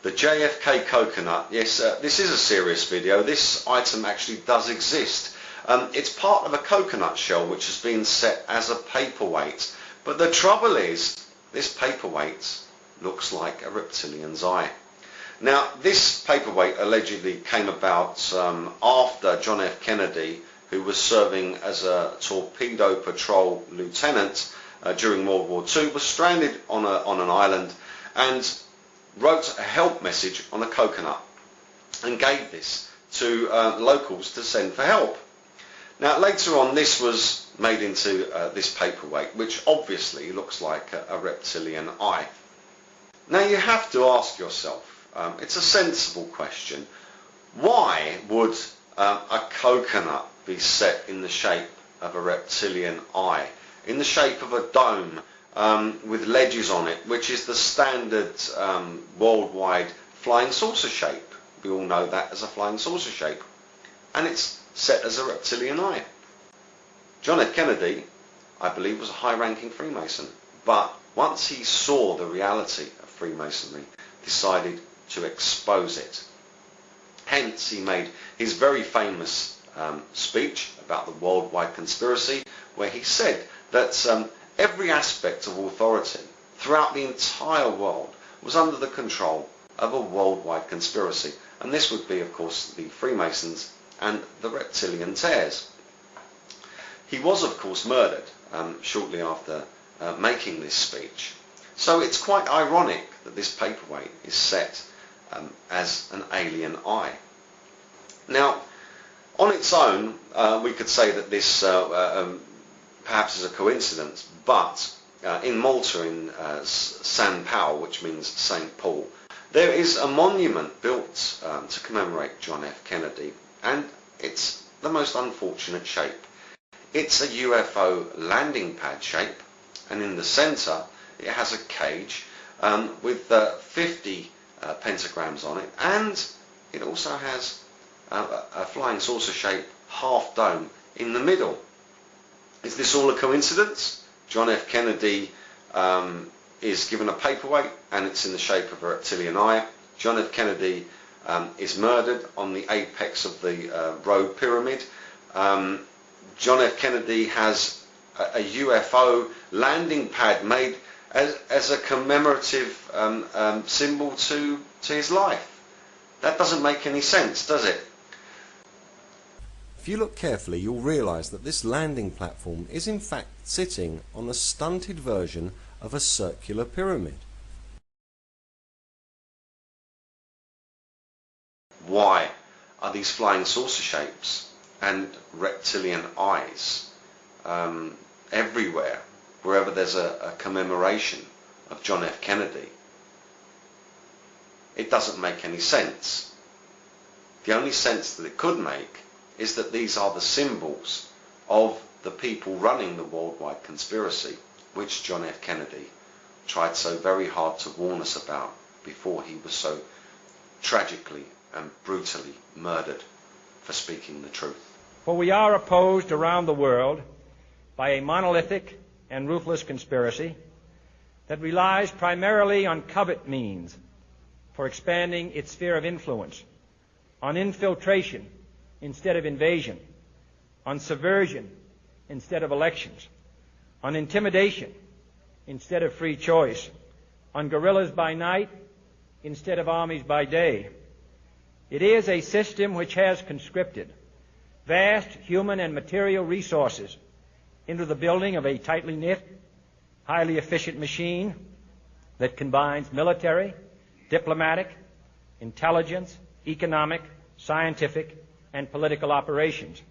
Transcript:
The JFK Coconut. Yes, this is a serious video. This item actually does exist. It's part of a coconut shell which has been set as a paperweight. But the trouble is, this paperweight looks like a reptilian's eye. Now, this paperweight allegedly came about after John F. Kennedy, who was serving as a torpedo patrol lieutenant during World War II, was stranded on an island and wrote a help message on a coconut and gave this to locals to send for help. Now later on this was made into this paperweight, which obviously looks like a reptilian eye. Now you have to ask yourself, it's a sensible question, why would a coconut be set in the shape of a reptilian eye, in the shape of a dome with ledges on it, which is the standard worldwide flying saucer shape? We all know that as a flying saucer shape, and it's set as a reptilian eye. John F. Kennedy, I believe, was a high-ranking Freemason, but once he saw the reality of Freemasonry, decided to expose it. Hence he made his very famous speech about the worldwide conspiracy, where he said that every aspect of authority throughout the entire world was under the control of a worldwide conspiracy, and this would be, of course, the Freemasons and the reptilian tares. He was, of course, murdered shortly after making this speech. So it's quite ironic that this paperweight is set as an alien eye. Now, on its own, we could say that this perhaps is a coincidence, but in Malta, in San Paul, which means St. Paul, there is a monument built to commemorate John F. Kennedy, and it's the most unfortunate shape. It's a UFO landing pad shape, and in the centre it has a cage with 50 pentagrams on it, and it also has a flying saucer shape half dome in the middle. Is this all a coincidence? John F. Kennedy is given a paperweight and it's in the shape of a reptilian eye. John F. Kennedy is murdered on the apex of the road pyramid. John F. Kennedy has a UFO landing pad made as a commemorative symbol to his life. That doesn't make any sense, does it? If you look carefully, you'll realise that this landing platform is in fact sitting on a stunted version of a circular pyramid. Why are these flying saucer shapes and reptilian eyes everywhere, wherever there's a commemoration of John F. Kennedy? It doesn't make any sense. The only sense that it could make is that these are the symbols of the people running the worldwide conspiracy, which John F. Kennedy tried so very hard to warn us about before he was so tragically and brutally murdered for speaking the truth. For we are opposed around the world by a monolithic and ruthless conspiracy that relies primarily on covert means for expanding its sphere of influence, on infiltration instead of invasion, on subversion instead of elections, on intimidation instead of free choice, on guerrillas by night instead of armies by day. It is a system which has conscripted vast human and material resources into the building of a tightly knit, highly efficient machine that combines military, diplomatic, intelligence, economic, scientific, and political operations.